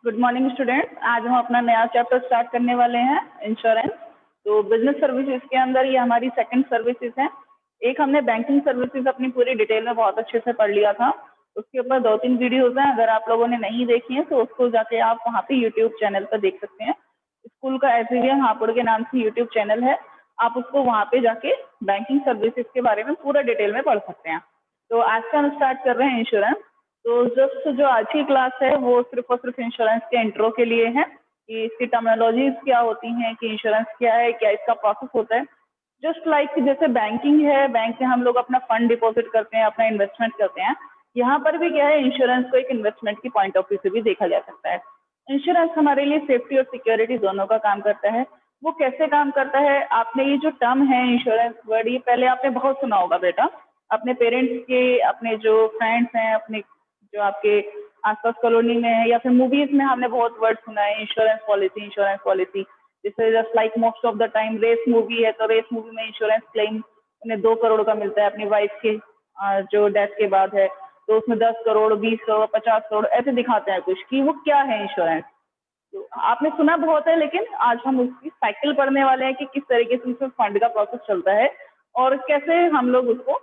Good morning students. आज हम अपना नया चैप्टर स्टार्ट करने वाले हैं, इंश्योरेंस। तो बिजनेस सर्विसेज के अंदर ये हमारी सेकंड सर्विसेज है। एक हमने बैंकिंग सर्विसेज अपनी पूरी डिटेल में बहुत अच्छे से पढ़ लिया था। उसके ऊपर 2-3 वीडियोज हैं, अगर आप लोगों ने नहीं देखी है तो उसको जाके आप वहाँ पे यूट्यूब चैनल पर देख सकते हैं। स्कूल का एसवीएम हापुड़ के नाम से यूट्यूब चैनल है, आप उसको वहाँ पे जाके बैंकिंग सर्विसेज के बारे में पूरा डिटेल में पढ़ सकते हैं। तो आज से हम स्टार्ट कर रहे हैं इंश्योरेंस। तो जो आज की क्लास है वो सिर्फ और सिर्फ इंश्योरेंस के इंट्रो के लिए है कि इसकी टर्मिनोलॉजीज क्या होती हैं, कि इंश्योरेंस क्या है, क्या इसका प्रोसेस होता है। जस्ट लाइक जैसे बैंकिंग है, बैंक में हम लोग अपना फंड डिपॉजिट करते हैं, अपना इन्वेस्टमेंट करते हैं, यहाँ पर भी क्या है, इंश्योरेंस को एक इन्वेस्टमेंट की पॉइंट ऑफ व्यू से भी देखा जा सकता है। इंश्योरेंस हमारे लिए सेफ्टी और सिक्योरिटी दोनों का काम करता है। वो कैसे काम करता है, आपने ये जो टर्म है इंश्योरेंस वर्ड, ये पहले आपने बहुत सुना होगा बेटा, अपने पेरेंट्स के, अपने जो फ्रेंड्स हैं, अपने जो आपके आसपास कॉलोनी में है, या फिर मूवीज में हमने बहुत वर्ड सुना है, इंश्योरेंस पॉलिसी, इंश्योरेंस पॉलिसी। जैसे just like most of the time race movie है, तो रेस मूवी में इंश्योरेंस क्लेम उन्हें 2 करोड़ का मिलता है अपनी वाइफ के जो डेथ के बाद है, तो उसमें 10 करोड़, 20 करोड़, 50 करोड़ ऐसे दिखाते हैं कुछ कि वो क्या है इंश्योरेंस। तो आपने सुना बहुत है, लेकिन आज हम उसकी साइकिल पढ़ने वाले हैं कि किस तरीके से उसमें फंड का प्रोसेस चलता है और कैसे हम लोग उसको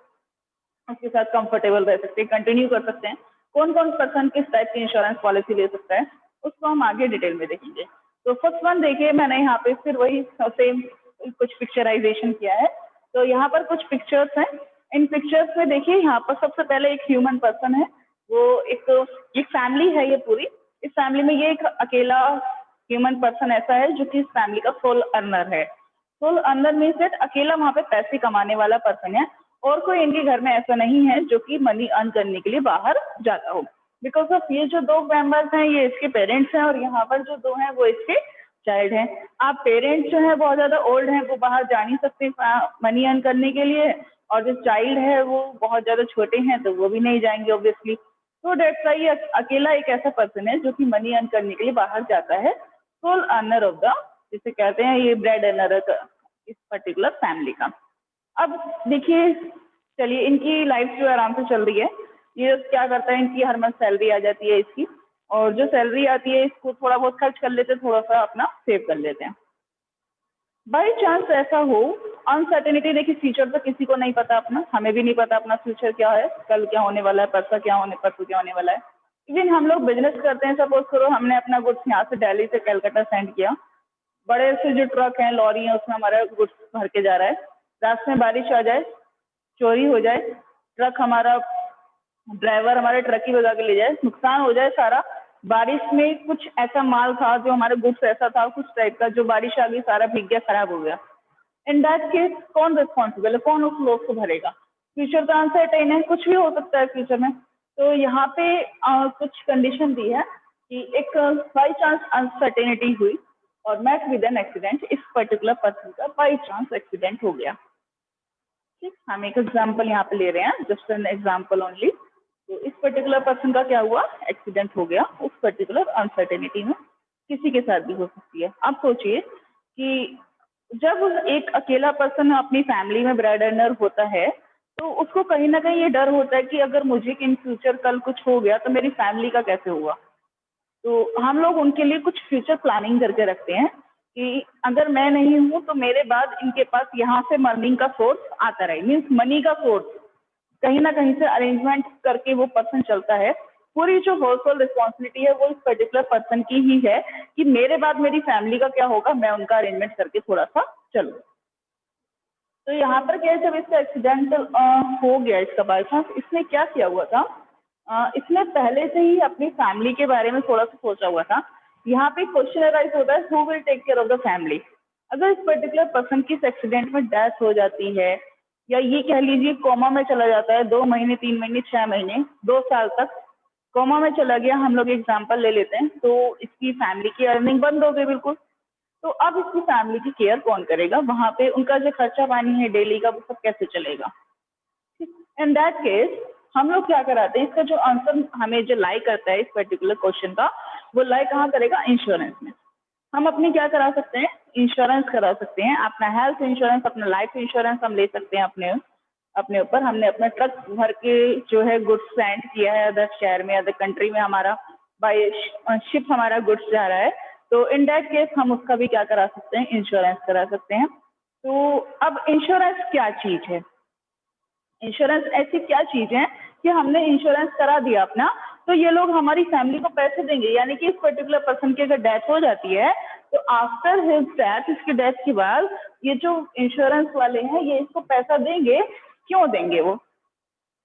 उसके साथ कंफर्टेबल रह सकते हैं, कंटिन्यू कर सकते हैं। कौन कौन पर्सन किस टाइप की इंश्योरेंस पॉलिसी ले सकता है, उसको हम आगे डिटेल में देखेंगे। तो फर्स्ट वन देखिए, मैंने यहाँ पे फिर वही सेम कुछ पिक्चराइजेशन किया है। तो यहाँ पर कुछ पिक्चर्स हैं। इन पिक्चर्स में देखिए, यहाँ पर सबसे पहले एक ह्यूमन पर्सन है, वो एक फैमिली है ये पूरी। इस फैमिली में ये एक अकेला ह्यूमन पर्सन ऐसा है जो कि इस फैमिली का सोल अर्नर है। सोल अर्नर में से अकेला वहाँ पे पैसे कमाने वाला पर्सन है, और कोई इनके घर में ऐसा नहीं है जो कि मनी अर्न करने के लिए बाहर जाता हो। बिकॉज ऑफ ये जो 2 मेंबर्स हैं ये इसके पेरेंट्स हैं, और यहाँ पर जो 2 हैं वो इसके चाइल्ड हैं। आप पेरेंट्स जो है बहुत ज्यादा ओल्ड हैं, वो बाहर जा नहीं सकते मनी अर्न करने के लिए, और जो चाइल्ड है वो बहुत ज्यादा छोटे हैं तो वो भी नहीं जाएंगे ऑब्वियसली। तो डेट्स वाई ये अकेला एक ऐसा पर्सन है जो कि मनी अर्न करने के लिए बाहर जाता है, सोल अर्नर ऑफ द, जिसे कहते हैं ये ब्रेड अर्नर इस पर्टिकुलर फैमिली का। अब देखिए, चलिए इनकी लाइफ जो आराम से चल रही है, ये क्या करता है, इनकी हर मंथ सैलरी आ जाती है इसकी, और जो सैलरी आती है इसको थोड़ा बहुत खर्च कर लेते हैं, थोड़ा सा अपना सेव कर लेते हैं। बाई चांस ऐसा हो, अनसर्टेनिटी, देखिए फ्यूचर तो किसी को नहीं पता अपना, हमें भी नहीं पता अपना फ्यूचर क्या है, कल क्या होने वाला है, परसों क्या होने वाला है। इवन हम लोग बिजनेस करते हैं, सपोज करो हमने अपना गुड्स यहाँ से दिल्ली से कलकत्ता सेंड किया, बड़े से जो ट्रक हैं, लॉरी हैं, उसमें हमारा गुड्स भर के जा रहा है, रास्ते में बारिश आ जाए, चोरी हो जाए, ट्रक हमारा, ड्राइवर हमारे ट्रक ही भगा के ले जाए, नुकसान हो जाए सारा। बारिश में कुछ ऐसा माल था जो हमारे गुड्स ऐसा था कुछ टाइप का, जो बारिश आ गई सारा भीग गया, खराब हो गया। इन दैट केस कौन रिस्पॉन्सिबल है, कौन उस लॉस को भरेगा? फ्यूचर का अनसर्टेन है, कुछ भी हो सकता है फ्यूचर में। तो यहाँ पे कुछ कंडीशन दी है कि एक बाई चांस अनसर्टेनिटी हुई और मेट विद एन एक्सीडेंट, इस पर्टिकुलर पर्सन का बाई चांस एक्सीडेंट हो गया। ठीक, हम एक एग्जाम्पल यहाँ पे ले रहे हैं, जस्ट एन एग्जाम्पल ओनली। तो इस पर्टिकुलर पर्सन का क्या हुआ, एक्सीडेंट हो गया उस पर्टिकुलर अनसर्टेनिटी में, किसी के साथ भी हो सकती है। आप सोचिए कि जब एक अकेला पर्सन अपनी फैमिली में ब्रेड अर्नर होता है, तो उसको कहीं ना कहीं ये डर होता है कि अगर मुझे इन फ्यूचर कल कुछ हो गया तो मेरी फैमिली का कैसे हुआ। तो हम लोग उनके लिए कुछ फ्यूचर प्लानिंग करके रखते हैं कि अगर मैं नहीं हूं तो मेरे बाद इनके पास यहाँ से अर्निंग का सोर्स आता रहे, मीन्स मनी का सोर्स कहीं ना कहीं से अरेंजमेंट करके वो पर्सन चलता है। पूरी जो हाउस होल्ड रिस्पॉन्सिबिलिटी है वो इस पर्टिकुलर पर्सन की ही है कि मेरे बाद मेरी फैमिली का क्या होगा, मैं उनका अरेंजमेंट करके थोड़ा सा चलूँ। तो यहाँ पर क्या है, जब इसका एक्सीडेंट हो गया, इसका बाई चांस, इसने क्या किया हुआ था, इसने पहले से ही अपनी फैमिली के बारे में थोड़ा सा सोचा हुआ था। यहाँ पे क्वेश्चन अराइज होता है, who will take care of the family. अगर इस पर्टिकुलर पर्सन की इस एक्सीडेंट में डेथ हो जाती है, या ये कह लीजिए कोमा में चला जाता है, 2 महीने, 3 महीने, 6 महीने, 2 साल तक कोमा में चला गया, हम लोग एग्जाम्पल ले लेते हैं, तो इसकी फैमिली की अर्निंग बंद हो गई बिल्कुल। तो अब इसकी फैमिली की केयर कौन करेगा, वहां पे उनका जो खर्चा पानी है डेली का, वो सब कैसे चलेगा? इन दैट केस हम लोग क्या कराते हैं, इसका जो आंसर हमें जो लाई करता है इस पर्टिकुलर क्वेश्चन का, वो लाई कहाँ करेगा, इंश्योरेंस में। हम अपनी क्या करा सकते हैं, इंश्योरेंस करा सकते हैं, अपना हेल्थ इंश्योरेंस, अपना लाइफ इंश्योरेंस हम ले सकते हैं अपने ऊपर। हमने अपना ट्रक भर के जो है गुड्स सेंड किया है अदर शहर में, अदर कंट्री में हमारा, बाय शिप हमारा गुड्स जा रहा है, तो इन दैट केस हम उसका भी क्या करा सकते हैं, इंश्योरेंस करा सकते हैं। तो अब इंश्योरेंस क्या चीज है? इंश्योरेंस ऐसी क्या चीज है कि हमने इंश्योरेंस करा दिया अपना, तो ये लोग हमारी फैमिली को पैसे देंगे, यानी कि इस पर्टिकुलर पर्सन की अगर डेथ हो जाती है तो आफ्टर हिज डेथ, इसकी डेथ के बाद ये जो इंश्योरेंस वाले हैं ये इसको पैसा देंगे। क्यों देंगे? वो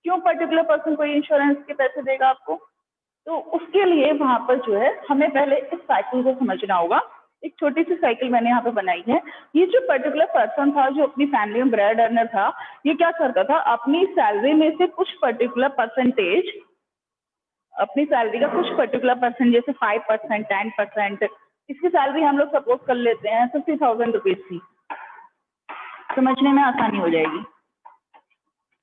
क्यों पर्टिकुलर पर्सन को इंश्योरेंस के पैसे देगा आपको? तो उसके लिए वहां पर जो है हमें पहले इस साइकिल को समझना होगा। एक छोटी सी साइकिल मैंने यहाँ पे बनाई है। ये जो पर्टिकुलर पर्सन था जो अपनी फैमिली में ब्रेड अर्नर था, ये क्या करता था, अपनी सैलरी में से कुछ पर्टिकुलर परसेंटेज, अपनी सैलरी का कुछ पर्टिकुलर परसेंट, जैसे 5%, 10%, इसकी सैलरी हम लोग सपोज कर लेते हैं 50,000 रुपीज की, समझने में आसानी हो जाएगी।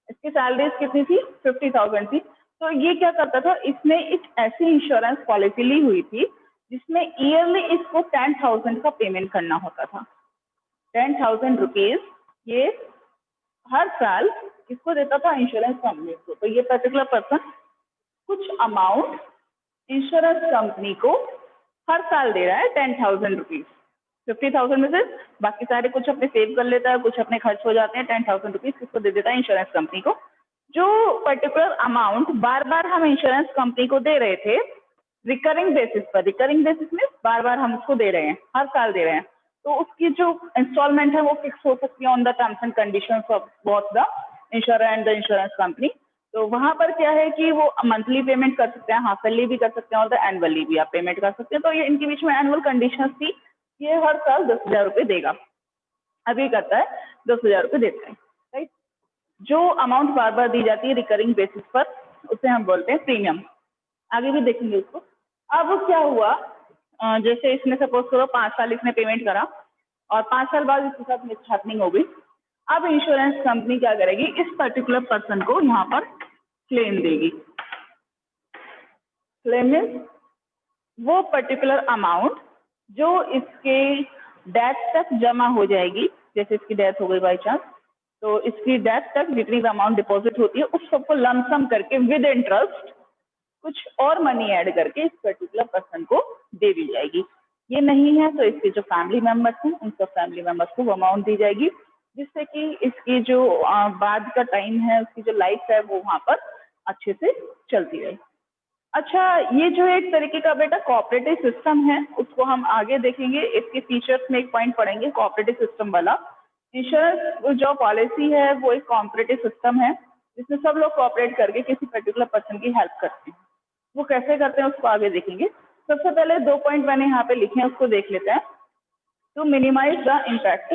इसकी सैलरी कितनी थी? 50,000 थी। तो ये क्या करता था, इसने एक ऐसी इंश्योरेंस पॉलिसी ली हुई थी जिसमें ईयरली इसको 10,000 का पेमेंट करना होता था। 10,000 रुपीज ये हर साल किसको देता था? इंश्योरेंस कंपनी को। तो ये पर्टिकुलर पर्सन कुछ अमाउंट इंश्योरेंस कंपनी को हर साल दे रहा है, 10,000 रुपीज। 50,000 में से बाकी सारे कुछ अपने सेव कर लेता है, कुछ अपने खर्च हो जाते हैं, 10,000 रुपीज किसको दे देता है? इंश्योरेंस कंपनी को। जो पर्टिकुलर अमाउंट बार बार हम इंश्योरेंस कंपनी को दे रहे थे रिकरिंग बेसिस पर, रिकरिंग बेसिस में बार बार हम उसको दे रहे हैं, हर साल दे रहे हैं, तो उसकी जो इंस्टॉलमेंट है वो फिक्स हो सकती है on the terms and conditions of both the insurer and the insurance company. तो वहां पर क्या है कि वो मंथली पेमेंट कर सकते हैं, हाफ ईयरली भी कर सकते हैं और द एनुअली भी आप पेमेंट कर सकते हैं। तो ये इनके बीच में एनुअल कंडीशंस थी, ये हर साल 10,000 रुपये देगा। अभी करता है 10,000 रुपये देता है, राइट। जो अमाउंट बार बार दी जाती है रिकरिंग बेसिस पर उसे हम बोलते हैं प्रीमियम। आगे भी देखेंगे उसको। अब क्या हुआ, जैसे इसने सपोज करो 5 साल इसने पेमेंट करा और 5 साल बाद इसके साथ मिसहैपनिंग हो गई। अब इंश्योरेंस कंपनी क्या करेगी, इस पर्टिकुलर पर्सन को यहाँ पर क्लेम देगी। क्लेम मीन्स वो पर्टिकुलर अमाउंट जो इसके डेथ तक जमा हो जाएगी, जैसे इसकी डेथ हो गई बाई चांस, तो इसकी डेथ तक जितनी भी अमाउंट डिपॉजिट होती है उस सबको लमसम करके विद इंटरेस्ट कुछ और मनी ऐड करके इस पर्टिकुलर पर्सन को दे दी जाएगी। ये नहीं है तो इसके जो फैमिली मेंबर्स हैं उन सब फैमिली मेंबर्स को वो अमाउंट दी जाएगी, जिससे कि इसकी जो बाद का टाइम है, उसकी जो लाइफ है वो वहाँ पर अच्छे से चलती रहे। अच्छा, ये जो एक तरीके का बेटा कोऑपरेटिव सिस्टम है उसको हम आगे देखेंगे। इसके फीचर्स में एक पॉइंट पढ़ेंगे कोऑपरेटिव सिस्टम वाला। इंश्योरेंस जो पॉलिसी है वो एक कोऑपरेटिव सिस्टम है जिसमें सब लोग कोऑपरेट करके किसी पर्टिकुलर पर्सन की हेल्प करते हैं। वो कैसे करते हैं उसको आगे देखेंगे। सबसे पहले 2 पॉइंट मैंने यहाँ पे लिखे हैं, उसको देख लेते हैं। To minimize the impact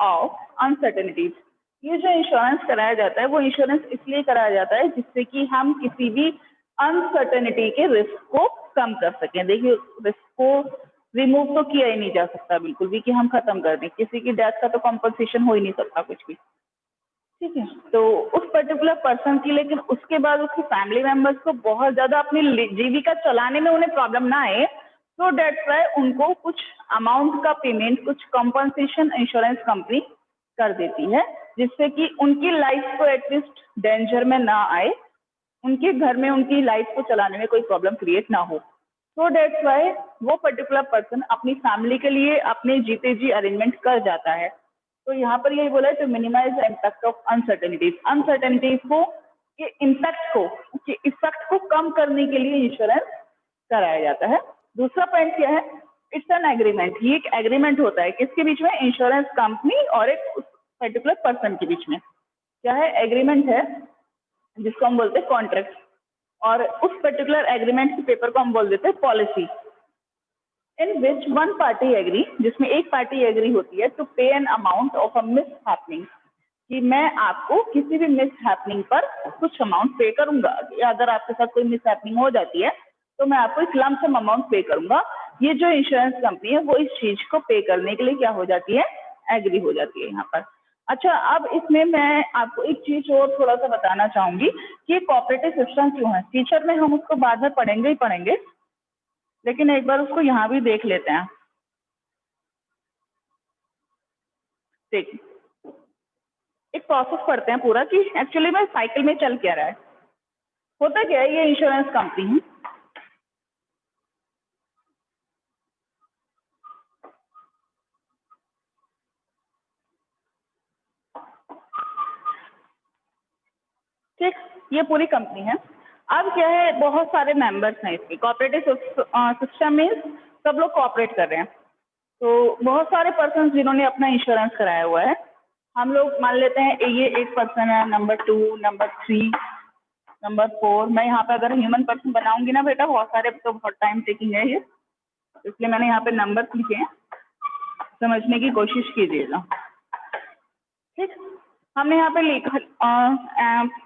of uncertainties. ये जो इंश्योरेंस कराया जाता है वो इंश्योरेंस इसलिए कराया जाता है जिससे कि हम किसी भी अनसर्टेनिटी के रिस्क को कम कर सकें। देखिए, रिस्क को रिमूव तो किया ही नहीं जा सकता बिल्कुल भी कि हम खत्म कर दें, किसी की डेथ का तो कॉम्पनसेशन हो ही नहीं सकता कुछ भी, ठीक है। तो उस पर्टिकुलर पर्सन की, लेकिन उसके बाद उसकी फैमिली मेंबर्स को बहुत ज्यादा अपनी जीविका चलाने में उन्हें प्रॉब्लम ना आए, तो डेट्स वाई उनको कुछ अमाउंट का पेमेंट, कुछ कॉम्पनसेशन इंश्योरेंस कंपनी कर देती है, जिससे कि उनकी लाइफ को एटलीस्ट डेंजर में ना आए, उनके घर में उनकी लाइफ को चलाने में कोई प्रॉब्लम क्रिएट ना हो। तो डेट्स वाई वो पर्टिकुलर पर्सन अपनी फैमिली के लिए अपने जीते जी अरेंजमेंट कर जाता है। तो यहाँ पर यही बोला है to minimize the impact of uncertainties. Uncertainties को के इम्पैक्ट को, के इफेक्ट को कम करने के लिए इंश्योरेंस कराया जाता है। दूसरा पॉइंट क्या है, इट्स एन एग्रीमेंट। ये एक एग्रीमेंट होता है किसके बीच में? इंश्योरेंस कंपनी और एक पर्टिकुलर पर्सन के बीच में। क्या है? एग्रीमेंट है, जिसको हम बोलते हैं कॉन्ट्रैक्ट। और उस पर्टिकुलर एग्रीमेंट के पेपर को हम बोल देते हैं policy. In which one party agree, जिसमें एक पार्टी एग्री होती है to pay an amount of a mishappening, कि मैं आपको किसी भी मिस हैपनिंग पर कुछ अमाउंट पे करूंगा, या अगर आपके साथ कोई मिस हैपनिंग हो जाती है तो मैं आपको एक लम सम अमाउंट पे करूंगा। ये जो इंश्योरेंस कंपनी है वो इस चीज को पे करने के लिए क्या हो जाती है? एग्री हो जाती है यहाँ पर। अच्छा, अब इसमें मैं आपको एक चीज और थोड़ा सा बताना चाहूंगी कि कोऑपरेटिव सिस्टम क्यों है। टीचर में हम उसको बाद में पढ़ेंगे ही पढ़ेंगे, लेकिन एक बार उसको यहाँ भी देख लेते हैं। देखिए, एक प्रोसेस पढ़ते हैं पूरा कि एक्चुअली में साइकिल में चल क्या रहा है। होता क्या है, ये इंश्योरेंस कंपनी है, ठीक, ये पूरी कंपनी है। अब क्या है, बहुत सारे मेंबर्स हैं इसके। कोऑपरेटिव सिस्टम में सब लोग कोऑपरेट कर रहे हैं, तो बहुत सारे पर्सन जिन्होंने अपना इंश्योरेंस कराया हुआ है। हम लोग मान लेते हैं ये एक पर्सन है, नंबर 2, नंबर 3, नंबर 4। मैं यहाँ पे अगर ह्यूमन पर्सन बनाऊंगी ना बेटा, बहुत सारे, तो बहुत टाइम टेकिंग है ये, इसलिए मैंने यहाँ पे नंबर लिखे हैं, समझने की कोशिश कीजिएगा। ठीक, हमने यहाँ पे लिखा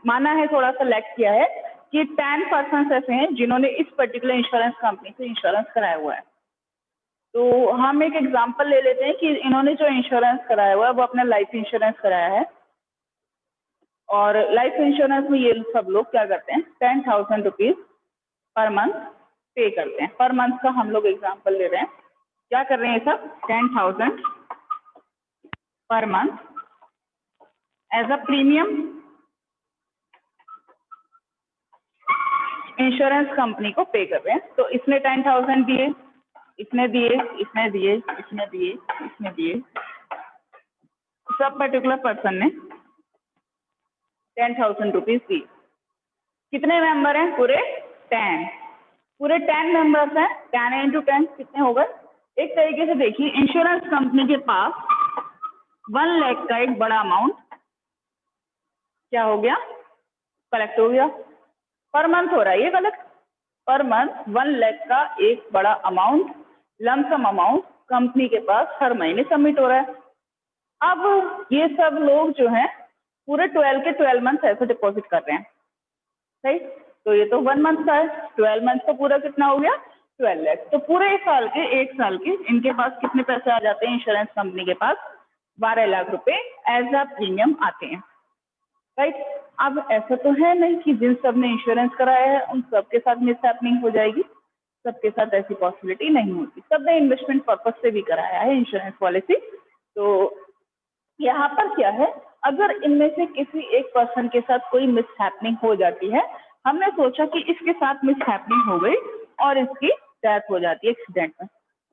माना है, थोड़ा सा लेक्ट किया है कि 10 पर्सन ऐसे हैं जिन्होंने इस पर्टिकुलर इंश्योरेंस कंपनी से इंश्योरेंस कराया हुआ है। तो हम एक एग्जांपल ले लेते हैं कि इन्होंने जो इंश्योरेंस कराया हुआ है वो अपना लाइफ इंश्योरेंस कराया है, और लाइफ इंश्योरेंस में ये सब लोग क्या करते हैं, 10,000 रुपीज पर मंथ पे करते हैं। पर मंथ का हम लोग एग्जांपल ले रहे हैं। क्या कर रहे हैं सब, 10,000 पर month as a premium insurance company को पे कर रहे हैं। तो इसने 10,000 दिए, इसने दिए, इसने दिए, इसने दिए, इसने दिए, सब पर्टिकुलर पर्सन ने 10,000 रुपीज दिए। कितने मेंबर हैं, पूरे 10। पूरे 10 मेंबर्स हैं, 10 इंटू 10 कितने हो गए। एक तरीके से देखिए, इंश्योरेंस कंपनी के पास 1 लाख का एक बड़ा अमाउंट क्या हो गया, कलेक्ट हो गया। पर मंथ हो रहा है ये कलेक्ट, पर मंथ 1 लाख का एक बड़ा अमाउंट, लमसम अमाउंट कंपनी के पास हर महीने सबमिट हो रहा है। अब ये सब लोग जो हैं पूरे 12 के 12 मंथ ऐसे डिपॉजिट कर रहे हैं, सही। तो ये तो 1 मंथ का है, 12 मंथ का पूरा कितना हो गया, 12 लाख। तो पूरे साल के, एक साल के इनके पास कितने पैसे आ जाते हैं, इंश्योरेंस कंपनी के पास 12 लाख रुपए एज अ प्रीमियम आते हैं, राइट। अब ऐसा तो है नहीं कि जिन सब ने इंश्योरेंस कराया है उन सबके साथ मिसहैपनिंग हो जाएगी, सबके साथ ऐसी पॉसिबिलिटी नहीं होती। सबने इन्वेस्टमेंट पर्पज से भी कराया है इंश्योरेंस पॉलिसी। तो यहाँ पर क्या है, अगर इनमें से किसी एक पर्सन के साथ कोई मिसहैपनिंग हो जाती है, हमने सोचा कि इसके साथ मिसहैपनिंग हो गई और इसकी डेथ हो जाती है एक्सीडेंट में,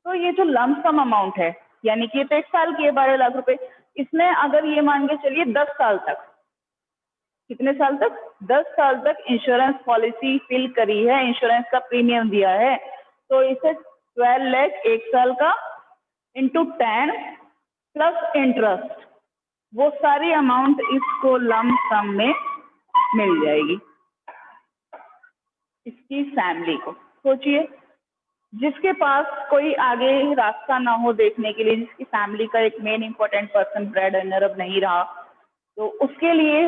तो ये जो लमसम अमाउंट है, यानी कि ये तो 1 साल की है 12 लाख रुपए, इसने अगर ये मान के चलिए 10 साल तक, कितने साल तक, 10 साल तक इंश्योरेंस पॉलिसी फिल करी है, इंश्योरेंस का प्रीमियम दिया है, तो इसे 12 लाख 1 साल का इंटू 10 प्लस इंटरेस्ट, वो सारी अमाउंट इसको लम सम में मिल जाएगी इसकी फैमिली को। सोचिए, जिसके पास कोई आगे रास्ता ना हो देखने के लिए, जिसकी फैमिली का एक main important person bread earner अब नहीं रहा, तो उसके लिए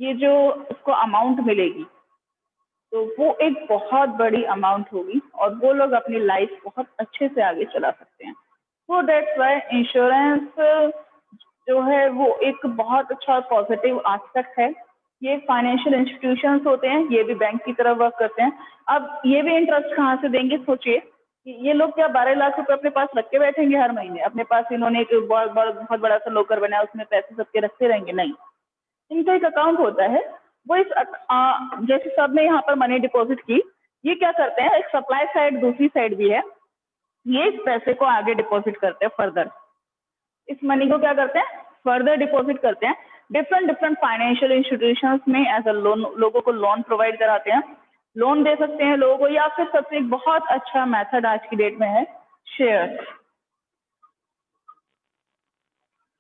ये जो उसको अमाउंट मिलेगी तो वो एक बहुत बड़ी अमाउंट होगी और वो लोग अपनी लाइफ बहुत अच्छे से आगे चला सकते हैं। सो दैट्स व्हाई इंश्योरेंस जो है वो एक बहुत अच्छा पॉजिटिव एस्पेक्ट है। ये फाइनेंशियल इंस्टीट्यूशंस होते हैं, ये भी बैंक की तरह वर्क करते हैं। अब ये भी इंटरेस्ट कहाँ से देंगे, सोचिए कि ये लोग क्या 12 लाख रुपए अपने पास रख के बैठेंगे हर महीने, अपने पास इन्होंने एक बहुत बड़ा सा लॉकर बनाया, उसमें पैसे सबके रखते रहेंगे, नहीं। इनका एक अकाउंट होता है, वो इस जैसे सब ने यहाँ पर मनी डिपॉजिट की, ये क्या करते हैं, एक सप्लाई साइड दूसरी साइड भी है, ये इस पैसे को आगे डिपॉजिट करते हैं फर्दर, इस मनी को क्या करते हैं, फर्दर डिपॉजिट करते हैं डिफरेंट फाइनेंशियल इंस्टीट्यूशंस में एज अ लोन, लोगों को लोन प्रोवाइड कराते हैं, लोन दे सकते हैं लोगों को, या फिर सबसे एक बहुत अच्छा मेथड आज की डेट में है शेयर।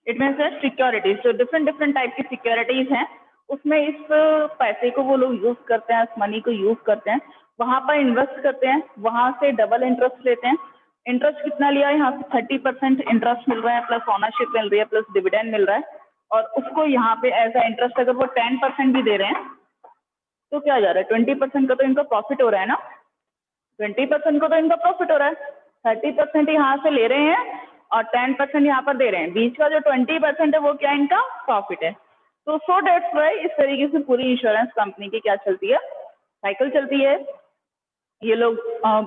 इट मीन्स सिक्योरिटीज, जो डिफरेंट टाइप की सिक्योरिटीज हैं, उसमें इस पैसे को वो लोग यूज करते हैं, इस मनी को यूज करते हैं, वहां पर इन्वेस्ट करते हैं, वहां से डबल इंटरेस्ट लेते हैं। इंटरेस्ट कितना लिया, यहाँ से 30% इंटरेस्ट मिल रहा है, प्लस ओनरशिप मिल रही है, प्लस डिविडेंड मिल रहा है, और उसको यहाँ पे एज अ इंटरेस्ट अगर वो 10% भी दे रहे हैं तो क्या जा रहा है, 20% का तो इनका प्रॉफिट हो रहा है ना, 20% को तो इनका प्रॉफिट हो रहा है, 30% यहाँ से ले रहे हैं और 10% यहाँ पर दे रहे हैं, बीच का जो 20% है वो क्या इनका प्रॉफिट है। तो सो डेट्स वाई इस तरीके से पूरी इंश्योरेंस कंपनी की क्या चलती है, साइकिल चलती है। ये लोग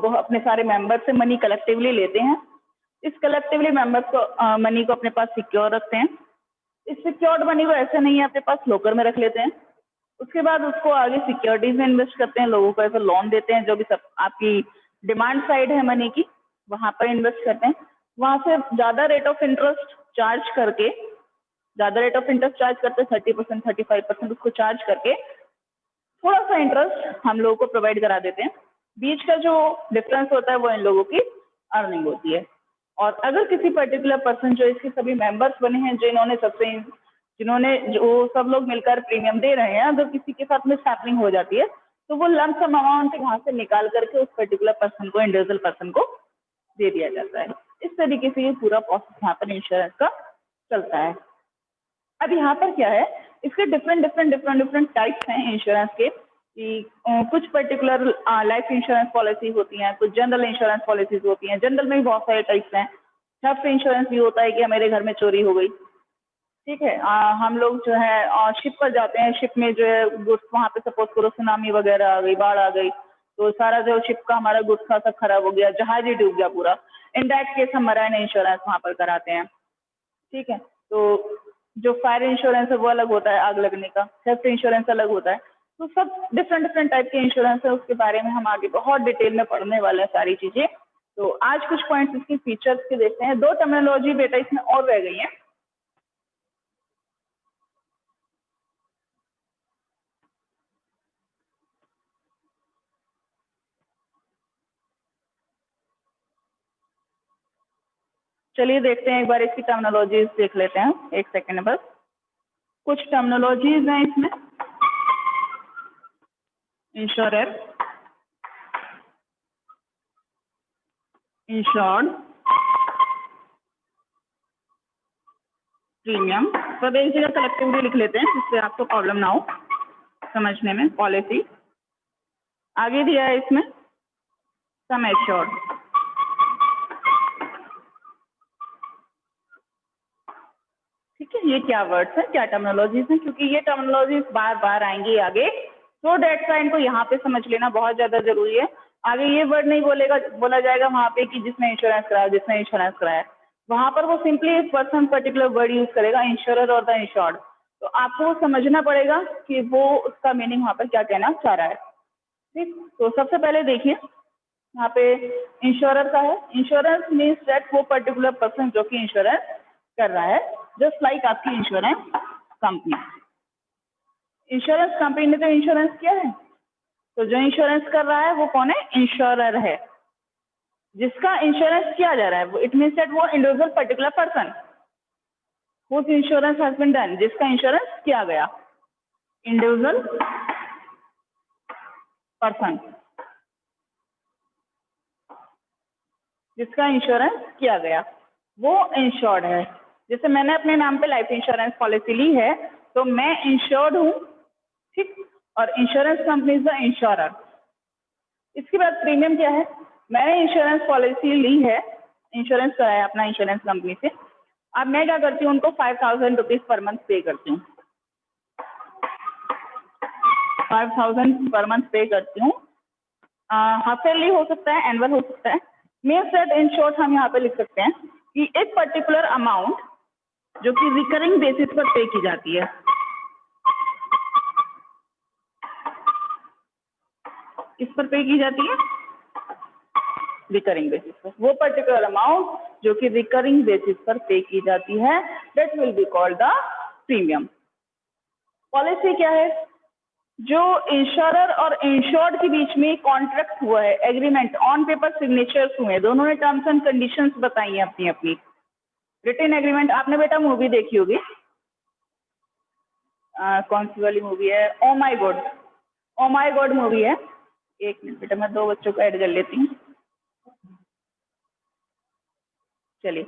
वो अपने सारे मेंबर से मनी कलेक्टिवली लेते हैं, इस कलेक्टिवली मेंबर्स को मनी को अपने पास सिक्योर रखते हैं, इस सिक्योर्ड मनी को ऐसे नहीं है अपने पास लॉकर में रख लेते हैं, उसके बाद उसको आगे सिक्योरिटीज में इन्वेस्ट करते हैं, लोगों को ऐसा लोन देते हैं, जो भी सब आपकी डिमांड साइड है मनी की वहां पर इन्वेस्ट करते हैं, वहां से ज्यादा रेट ऑफ इंटरेस्ट चार्ज करके, ज्यादा रेट ऑफ इंटरेस्ट चार्ज करते हैं 30% 35% उसको चार्ज करके थोड़ा सा इंटरेस्ट हम लोगों को प्रोवाइड करा देते हैं। बीच का जो डिफरेंस होता है वो इन लोगों की अर्निंग होती है। और अगर किसी पर्टिकुलर पर्सन जो इसके सभी मेंबर्स बने हैं, जिन्होंने जो सब लोग मिलकर प्रीमियम दे रहे हैं, अगर किसी के साथ में सैपलिंग हो जाती है तो वो लंप सम अमाउंट वहां से निकाल करके उस पर्टिकुलर पर्सन को, इंडिविजुअल पर्सन को दे दिया जाता है। इस तरीके से ये पूरा प्रोसेस यहाँ पर इंश्योरेंस का चलता है। अब यहाँ पर क्या है, इसके डिफरेंट टाइप्स हैं इंश्योरेंस के कि कुछ पर्टिकुलर लाइफ इंश्योरेंस पॉलिसी होती हैं, कुछ जनरल इंश्योरेंस पॉलिसीज होती हैं। जनरल में भी बहुत सारे टाइप्स हैं। थेफ्ट इंश्योरेंस भी होता है कि मेरे घर में चोरी हो गई, ठीक है, हम लोग जो है शिप पर जाते हैं, शिप में जो है गुड्स, वहाँ पे सपोज करो सुनामी वगैरह आ गई, बाढ़ आ गई, तो सारा जो शिप का हमारा गुड्स था सब खराब हो गया, जहाज ही डूब गया पूरा। इन दैट केस हम मराइन इंश्योरेंस वहाँ पर कराते हैं, ठीक है। तो जो फायर इंश्योरेंस है वो अलग होता है, आग लगने का। थेफ्ट इंश्योरेंस अलग होता है। तो सब डिफरेंट टाइप के इंश्योरेंस है, उसके बारे में हम आगे बहुत डिटेल में पढ़ने वाले हैं सारी चीजें। तो आज कुछ पॉइंट्स इसकी फीचर्स के देखते हैं। 2 टर्मिनोलॉजी बेटा इसमें और रह गई है। चलिए देखते हैं एक बार इसकी टर्मिनोलॉजीज देख लेते हैं, एक सेकेंड बस। कुछ टर्मिनोलॉजीज हैं इसमें। इंश्योरर, इंश्योर्ड, प्रीमियम, सब एक जगह कलेक्टिवली लिख लेते हैं जिससे आपको प्रॉब्लम ना हो समझने में। पॉलिसी आगे दिया है इसमें, सम एश्योर्ड, ठीक है। ये क्या वर्ड्स है, क्या टर्मिनोलॉजीज हैं, क्योंकि ये टर्मिनोलॉजीज बार बार आएंगी आगे, तो डेट का इनको यहाँ पे समझ लेना बहुत ज्यादा जरूरी है। आगे ये वर्ड नहीं बोला जाएगा वहाँ पे कि जिसने इंश्योरेंस कराया, जिसने इंश्योरेंस कराया। वहां पर वो सिंपली एक पर्सन पर्टिकुलर वर्ड यूज करेगा, इंश्योरर और द इंश्योर्ड। तो आपको समझना पड़ेगा कि वो उसका मीनिंग वहां पर क्या कहना चाह रहा है, ठीक। तो सबसे पहले देखिए यहाँ पे इंश्योरर का है। इंश्योरेंस मीन्स दैट वो पर्टिकुलर पर्सन जो कि इंश्योरेंस कर रहा है, जस्ट लाइक आपकी इंश्योरेंस कंपनी। इंश्योरेंस कंपनी ने तो इंश्योरेंस किया है, तो जो इंश्योरेंस कर रहा है वो कौन है, इंश्योरर है। जिसका इंश्योरेंस किया जा रहा है वो, इट मीन्स दैट वो individual particular person whose insurance has been done, जिसका इंश्योरेंस किया गया, इंडिविजुअल पर्सन जिसका इंश्योरेंस किया गया वो इंश्योर्ड है। जैसे मैंने अपने नाम पे लाइफ इंश्योरेंस पॉलिसी ली है तो मैं इंश्योर्ड हूँ, ठीक, और insurance company is the insurer. इसके बाद प्रीमियम क्या है, मैंने इंश्योरेंस पॉलिसी ली है, इंश्योरेंस कराया अपना इंश्योरेंस कंपनी से। अब मैं क्या करती हूँ, उनको 5,000 रुपीज पर मंथ पे करती हूँ, 5,000 पर मंथ पे करती हूँ। हाफ ईयरली हो सकता है, एनुअल हो सकता है। मीन्स दैट इन शॉर्ट हम यहाँ पे लिख सकते हैं कि एक पर्टिकुलर अमाउंट जो कि रिकरिंग बेसिस पर पे की जाती है, किस पर पे की जाती है, रिकरिंग बेसिस पर। वो पर्टिकुलर अमाउंट जो कि रिकरिंग बेसिस पर पे की जाती है, that will be called the premium. Policy क्या है, जो इंश्योरर और इंश्योर्ड के बीच में कॉन्ट्रैक्ट हुआ है, एग्रीमेंट ऑन पेपर सिग्नेचर्स हुए, दोनों ने टर्म्स एंड कंडीशंस बताई हैं अपनी अपनी, रिटन एग्रीमेंट। आपने बेटा मूवी देखी होगी, कौन सी वाली मूवी है, ओ माई गॉड, ओ माई गॉड मूवी है। एक मिनट बेटा, मैं 2 बच्चों को ऐड कर लेती हूँ। चलिए,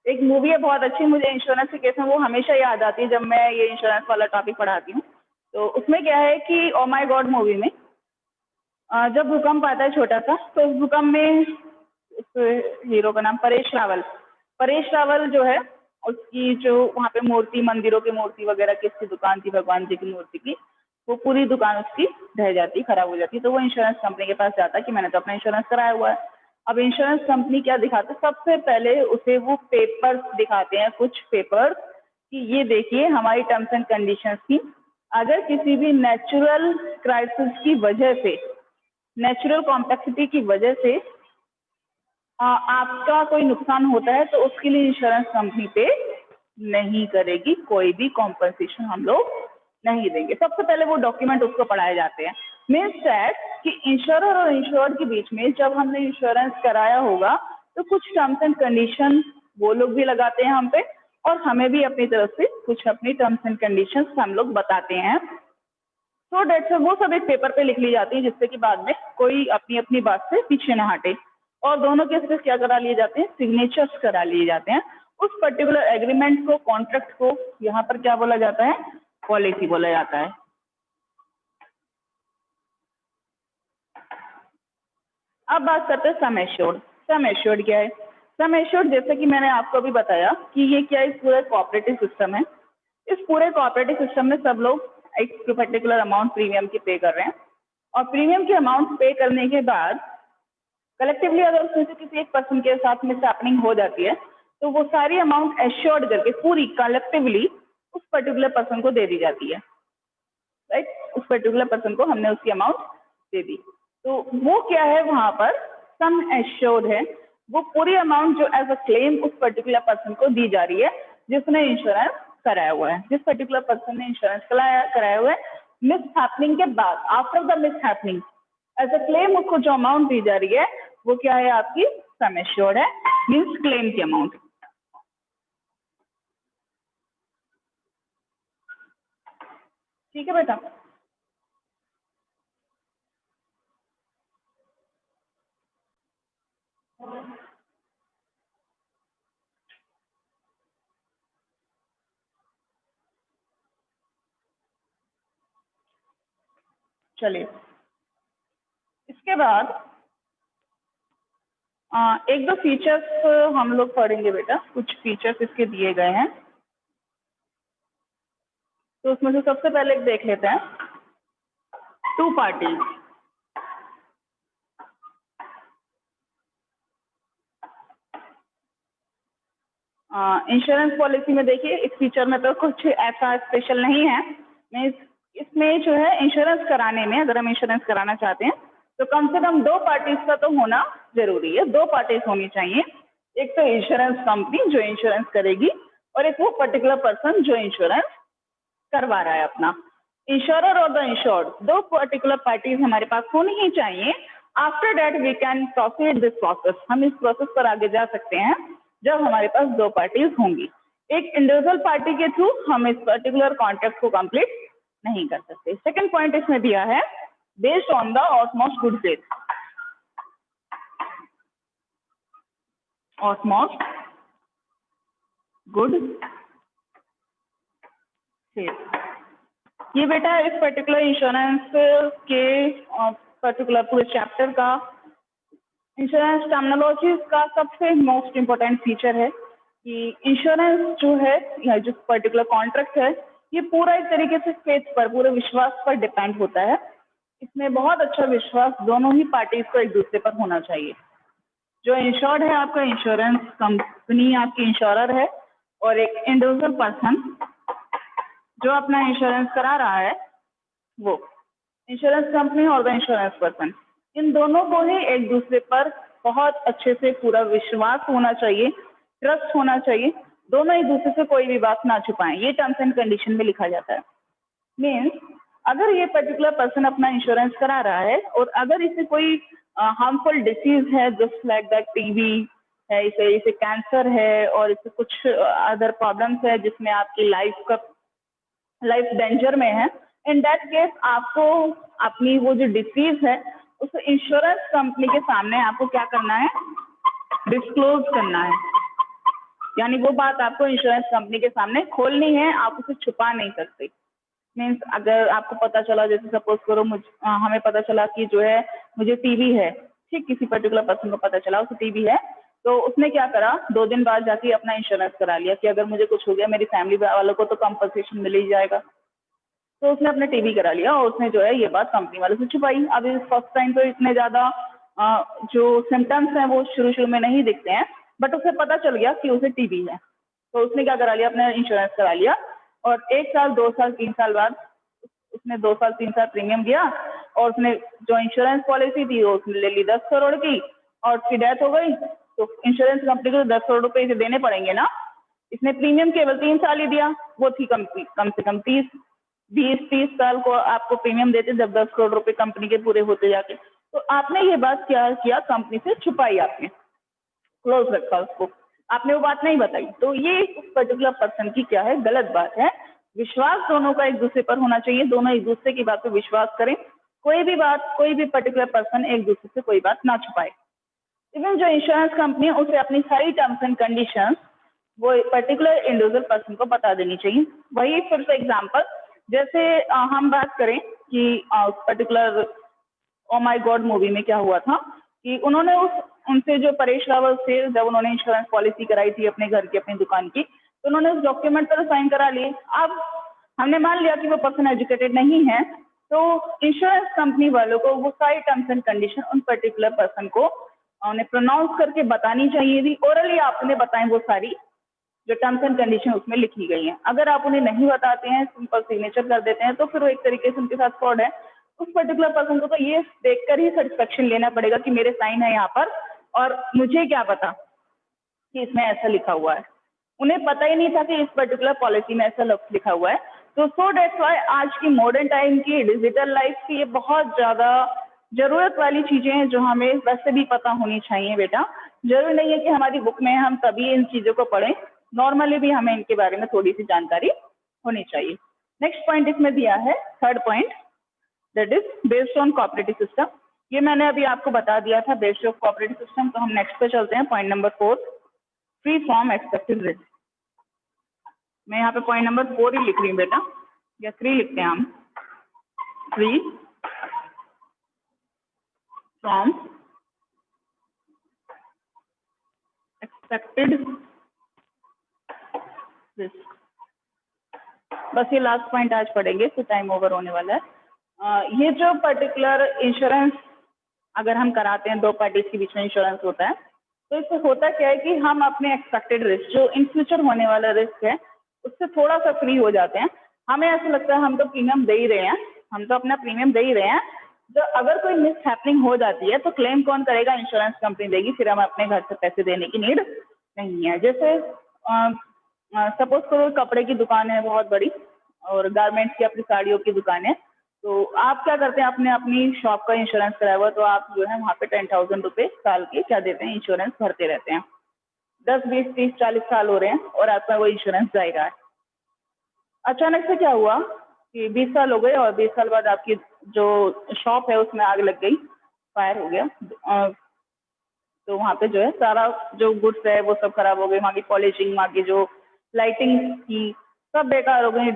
एक मूवी है बहुत अच्छी, मुझे इंश्योरेंस के केस में वो हमेशा याद आती है जब मैं ये इंश्योरेंस वाला टॉपिक पढ़ाती हूँ। तो उसमें क्या है कि ओ माई गॉड मूवी में जब भूकंप आता है छोटा सा, तो उस भूकंप में उस हीरो का नाम परेश रावल, परेश रावल जो है उसकी जो वहाँ पे मूर्ति, मंदिरों की मूर्ति वगैरह की उसकी दुकान थी, भगवान जी की मूर्ति की, वो पूरी दुकान उसकी ढह जाती, खराब हो जाती। तो वो इंश्योरेंस कंपनी के पास जाता है कि मैंने तो अपना इंश्योरेंस कराया हुआ है। अब इंश्योरेंस कंपनी क्या दिखाते हैं, सबसे पहले उसे वो पेपर्स दिखाते हैं, कुछ पेपर्स, कि ये देखिए हमारी टर्म्स एंड कंडीशंस थी, अगर किसी भी नेचुरल क्राइसिस की वजह से, नेचुरल कॉम्प्लेक्सिटी की वजह से आपका कोई नुकसान होता है तो उसके लिए इंश्योरेंस कंपनी पे नहीं करेगी, कोई भी कॉम्पनसेशन हम लोग नहीं देंगे। सबसे पहले वो डॉक्यूमेंट उसको पढ़ाए जाते हैं। मीन्स दैट कि इंश्योरर और इंश्योर्ड के बीच में जब हमने इंश्योरेंस कराया होगा तो कुछ टर्म्स एंड कंडीशन वो लोग भी लगाते हैं हम पे, और हमें भी अपनी तरफ से कुछ अपनी टर्म्स एंड कंडीशंस हम लोग बताते हैं। सो डेट्स वो सब एक पेपर पे लिख ली जाती है, जिससे कि बाद में कोई अपनी अपनी बात से पीछे न हटे। और दोनों के सिर्फ क्या करा लिए जाते हैं, सिग्नेचर्स करा लिए जाते हैं उस पर्टिकुलर एग्रीमेंट को, कॉन्ट्रैक्ट को। यहाँ पर क्या बोला जाता है, पॉलिसी बोला जाता है। अब बात करते हैं सम एश्योर्ड। सम एश्योर्ड क्या है? सम एश्योर्ड जैसे कि मैंने आपको अभी बताया कि ये क्या है, पूरा कोऑपरेटिव सिस्टम है। इस पूरे कोऑपरेटिव सिस्टम में सब लोग एक पर्टिकुलर अमाउंट प्रीमियम की पे कर रहे हैं, और प्रीमियम की अमाउंट पे करने के बाद कलेक्टिवली अगर उसमें से किसी एक पर्सन के साथ मिस हैपनिंग हो जाती है तो वो सारी अमाउंट एश्योर्ड करके पूरी कलेक्टिवली उस पर्टिकुलर पर्सन को दे दी जाती है। राइट, उस पर्टिकुलर पर्सन को हमने उसकी अमाउंट दे दी, तो वो क्या है, वहां पर सम एश्योर्ड है। वो पूरी अमाउंट जो एज अ क्लेम उस पर्टिकुलर पर्सन को दी जा रही है जिसने इंश्योरेंस कराया हुआ है। जिस पर्टिकुलर पर्सन ने इंश्योरेंस कराया हुआ है, मिस हैपनिंग के बाद, after the mishappening, as a claim उसको जो अमाउंट दी जा रही है वो क्या है, आपकी सम एश्योर्ड है, मीन्स क्लेम की अमाउंट। ठीक है बेटा। चलिए, इसके बाद एक दो फीचर्स हम लोग पढ़ेंगे बेटा। कुछ फीचर्स इसके दिए गए हैं, तो उसमें से सबसे पहले एक देख लेते हैं, टू पार्टीज। इंश्योरेंस पॉलिसी में देखिए, इस फीचर में तो कुछ ऐसा स्पेशल नहीं है। मैं इसमें जो है इंश्योरेंस कराने में, अगर हम इंश्योरेंस कराना चाहते हैं तो कम से कम दो पार्टीज का तो होना जरूरी है। दो पार्टीज होनी चाहिए, एक तो इंश्योरेंस कंपनी जो इंश्योरेंस करेगी, और एक वो पर्टिकुलर पर्सन जो इंश्योरेंस करवा रहा है अपना। इंश्योरर और द इंश्योर्ड, दो पर्टिकुलर पार्टीज हमारे पास होनी ही चाहिए। After that we can proceed this process. हम इस प्रोसेस पर आगे जा सकते हैं जब हमारे पास दो पार्टीज होंगी। एक इंडिविजुअल पार्टी के थ्रू हम इस पर्टिकुलर कॉन्ट्रैक्ट को कंप्लीट नहीं कर सकते। सेकंड पॉइंट इसमें दिया है, based on the utmost good faith. Utmost good faith, ये बेटा इस पर्टिकुलर इंश्योरेंस के पर्टिकुलर पूरे चैप्टर का इंश्योरेंस टर्मिनोलॉजी का सबसे मोस्ट इम्पोर्टेंट फीचर है कि इंश्योरेंस जो है या जो पर्टिकुलर कॉन्ट्रैक्ट है, ये पूरा एक तरीके से फेथ पर, पूरे विश्वास पर डिपेंड होता है। इसमें बहुत अच्छा विश्वास दोनों ही पार्टीज को एक दूसरे पर होना चाहिए। जो इंश्योर्ड है, आपका इंश्योरेंस कंपनी आपकी इंश्योरर है, और एक इंडिविजुअल पर्सन जो अपना इंश्योरेंस करा रहा है, वो इंश्योरेंस कंपनी और द इंश्योरेंस पर्सन, इन दोनों को ही एक दूसरे पर बहुत अच्छे से पूरा विश्वास होना चाहिए, ट्रस्ट होना चाहिए। दोनों एक दूसरे से कोई भी बात ना छुपाएं, ये टर्म्स एंड कंडीशन में लिखा जाता है। मीन्स अगर ये पर्टिकुलर पर्सन अपना इंश्योरेंस करा रहा है और अगर इसे कोई हार्मफुल डिसीज है, जस्ट लाइक दैट टीबी है, इसे कैंसर है, और इसे कुछ अदर प्रॉब्लम्स है जिसमें आपकी लाइफ डेंजर में है, इन दैट केस आपको अपनी वो जो डिसीज है उसे इंश्योरेंस कंपनी के सामने आपको क्या करना है, डिस्क्लोज करना है। यानी वो बात आपको इंश्योरेंस कंपनी के सामने खोलनी है, आप उसे छुपा नहीं सकते। मीन्स अगर आपको पता चला, जैसे सपोज करो हमें पता चला कि जो है मुझे टीबी है, ठीक, किसी पर्टिकुलर पर्सन को पता चला उसे टीबी है, तो उसने क्या करा, 2 दिन बाद जाके अपना इंश्योरेंस करा लिया कि अगर मुझे कुछ हो गया मेरी फैमिली वालों को तो कंपनसेशन मिल ही जाएगा। तो उसने अपना टीबी करा लिया और उसने जो है ये बात कंपनी वालों से छुपाई। अब इस फर्स्ट टाइम तो इतने ज्यादा जो सिम्टम्स हैं वो शुरू में नहीं दिखते हैं, बट उसे पता चल गया कि उसे टीबी है, तो उसने क्या करा लिया, अपना इंश्योरेंस करा लिया। और 1 साल 2 साल 3 साल बाद उसने 2 साल 3 साल प्रीमियम दिया, और उसने जो इंश्योरेंस पॉलिसी थी वो उसने ले ली 10 करोड़ की, और उसकी डेथ हो गई। तो इंश्योरेंस कंपनी को 10 करोड़ रुपए इसे देने पड़ेंगे ना। इसने प्रीमियम केवल 3 साल ही दिया, वो थी कम से कम 30। 20-30 साल को आपको प्रीमियम देते, जब 10 करोड़ रुपए कंपनी के पूरे होते जाके, तो आपने ये बात क्या किया, कंपनी से छुपाई, आपने क्लोज रखा उसको, आपने वो बात नहीं बताई। तो ये उस पर्टिकुलर पर्सन की क्या है, गलत बात है। विश्वास दोनों का एक दूसरे पर होना चाहिए, दोनों एक दूसरे की बात पर विश्वास करें, कोई भी बात, कोई भी पर्टिकुलर पर्सन एक दूसरे से कोई बात ना छुपाए। इवन जो इंश्योरेंस कंपनी है उसे अपनी सारी टर्म्स एंड कंडीशंस वो पर्टिकुलर इंडिविजुअल पर्सन को बता देनी चाहिए। वही फिर से एग्जांपल, जैसे हम बात करें कि particular oh my God movie में क्या हुआ था कि उन्होंने उनसे जो परेश रावल से जब उन्होंने इंश्योरेंस पॉलिसी कराई थी अपने घर की, अपनी दुकान की, तो उन्होंने उस डॉक्यूमेंट पर साइन करा लिए। अब हमने मान लिया कि वो पर्सन एजुकेटेड नहीं है, तो इंश्योरेंस कंपनी वालों को वो सारी टर्म्स एंड कंडीशन उन पर्टिकुलर पर्सन को उन्हें प्रोनाउंस करके बतानी चाहिए थी। ओरली आप उन्हें बताएं वो सारी जो टर्म्स एंड कंडीशन उसमें लिखी गई हैं। अगर आप उन्हें नहीं बताते हैं, सिंपल सिग्नेचर कर देते हैं, तो फिर वो एक तरीके से उनके साथ फ्रॉड है। उस पर्टिकुलर पर्सन को तो ये देखकर ही सेटिस्फेक्शन लेना पड़ेगा कि मेरे साइन है यहाँ पर, और मुझे क्या पता कि इसमें ऐसा लिखा हुआ है। उन्हें पता ही नहीं था कि इस पर्टिकुलर पॉलिसी में ऐसा लिखा हुआ है। तो सो डेट्स वाई आज की मॉडर्न टाइम की डिजिटल लाइफ की ये बहुत ज़्यादा ज़रूरत वाली चीज़ें हैं जो हमें वैसे भी पता होनी चाहिए बेटा। जरूरी नहीं है कि हमारी बुक में हम तभी इन चीज़ों को पढ़ें, नॉर्मली भी हमें इनके बारे में थोड़ी सी जानकारी होनी चाहिए। नेक्स्ट पॉइंट इसमें दिया है, third point, that is based on cooperative system. ये मैंने अभी आपको बता दिया था बेस्ड ऑन कोऑपरेटिव सिस्टम। तो हम नेक्स्ट पे चलते हैं, point number 4, free from expected risk. मैं यहाँ पे पॉइंट नंबर 4 ही लिख रही हूँ बेटा, या 3 लिखते हैं हम। Free from expected risk. बस ये लास्ट पॉइंट आज पढ़ेंगे, तो टाइम ओवर होने वाला है। ये जो पर्टिकुलर इंश्योरेंस अगर हम कराते हैं, दो पार्टीज के बीच में इंश्योरेंस होता है, तो इससे होता क्या है कि हम अपने एक्सपेक्टेड रिस्क, जो इन फ्यूचर होने वाला रिस्क है, उससे थोड़ा सा फ्री हो जाते हैं। हमें ऐसा लगता है हम तो प्रीमियम दे ही रहे हैं, हम तो अपना प्रीमियम दे ही रहे हैं, जो अगर कोई मिस हैपनिंग हो जाती है तो क्लेम कौन करेगा, इंश्योरेंस कंपनी देगी। फिर हम अपने घर से पैसे देने की नीड नहीं है। जैसे सपोज करो कपड़े की दुकान है बहुत बड़ी, और गारमेंट्स की, अपनी साड़ियों की दुकान है, तो आप क्या करते हैं, आपने अपनी शॉप का इंश्योरेंस कराया हुआ, तो आप जो है वहाँ पे 10,000 रुपये साल के क्या देते हैं, इंश्योरेंस भरते रहते हैं। 10, 20, 30, 40 साल हो रहे हैं और आपका वो इंश्योरेंस जा रहा है। अचानक से क्या हुआ कि 20 साल हो गए और 20 साल बाद आपकी जो शॉप है उसमें आग लग गई, फायर हो गया, तो वहाँ पे जो है सारा जो गुड्स है वो सब खराब हो गए, वहाँ की पॉलिशिंग, वहाँ की जो लाइटिंग थी सब बेकार हो गई,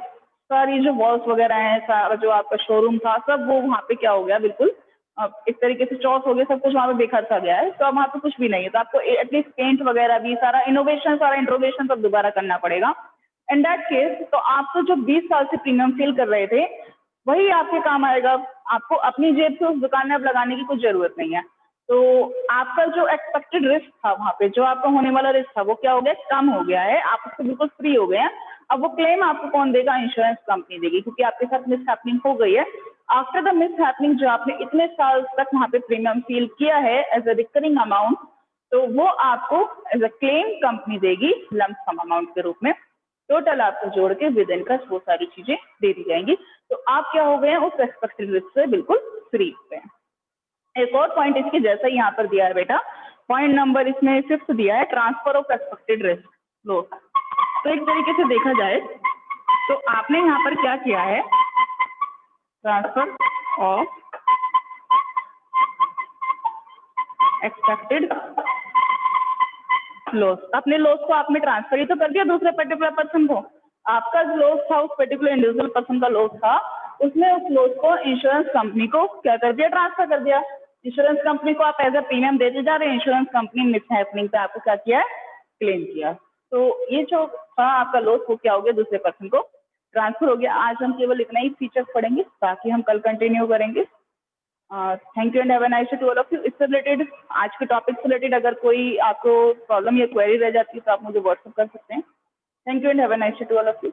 सारी जो वॉल्स वगैरह हैं, सारा जो आपका शोरूम था सब वो वहाँ पे क्या हो गया, बिल्कुल एक तरीके से चौस हो गया, सब कुछ वहाँ पे बेकार सा गया है। तो अब वहाँ पे कुछ भी नहीं है, तो आपको एटलीस्ट पेंट वगैरह भी सारा इनोवेशन, सारा इंट्रोवेशन सब दोबारा करना पड़ेगा। इन दैट केस तो आप तो जो 20 साल से प्रीमियम फील कर रहे थे वही आपके काम आएगा, आपको अपनी जेब से उस दुकान में अब लगाने की कुछ जरूरत नहीं है। तो आपका जो एक्सपेक्टेड रिस्क था वहाँ पे, जो आपका होने वाला रिस्क था, वो क्या हो गया, कम हो गया है, आप उससे बिल्कुल फ्री हो गए हैं। अब वो क्लेम आपको कौन देगा, इंश्योरेंस कंपनी देगी, क्योंकि आपके साथ मिस हैपनिंग हो गई है। आफ्टर द मिस हैपनिंग जो आपने इतने साल तक वहाँ पे प्रीमियम फील किया है एज अ रिकरिंग अमाउंट, तो वो आपको एज अ क्लेम कंपनी देगी लंप सम अमाउंट के रूप में। टोटल आपको जोड़ के विद इंटरेस्ट वो सारी चीजें दे दी जाएंगी। तो आप क्या हो गए हैं, उस एक्सपेक्टेड रिस्क से बिल्कुल फ्री हो गए। एक और पॉइंट इसके जैसा ही यहाँ पर दिया है बेटा, पॉइंट नंबर इसमें 5 दिया है, ट्रांसफर ऑफ एक्सपेक्टेड रिस्क लो। तो एक तरीके से देखा जाए तो आपने यहाँ पर क्या किया है, ट्रांसफर ऑफ एक्सपेक्टेड लॉस, अपने लॉस को आपने ट्रांसफर ही तो कर दिया दूसरे पर्टिकुलर पर्सन को। आपका जो लॉस था, उस पर्टिकुलर इंडिविजुअल पर्सन का लॉस था, उसने उस लॉस को इंश्योरेंस कंपनी को क्या कर दिया, ट्रांसफर कर दिया। इंश्योरेंस कंपनी को आप एज अ प्रीमियम देते जा रहे हैं, इंश्योरेंस कंपनी मिस हैपनिंग पे आपको क्या किया है, क्लेम किया। तो ये जो था आपका लॉस, वो क्या हो गया, दूसरे पर्सन को ट्रांसफर हो गया। आज हम केवल इतना ही फीचर्स पढ़ेंगे, बाकी हम कल कंटिन्यू करेंगे। Thank you and have a nice day to all of you. इससे रिलेटेड, आज के टॉपिक से रिलेटेड अगर कोई आपको प्रॉब्लम या क्वेरी रह जाती है तो आप मुझे व्हाट्सएप कर सकते हैं। Thank you and have a nice day to all of you.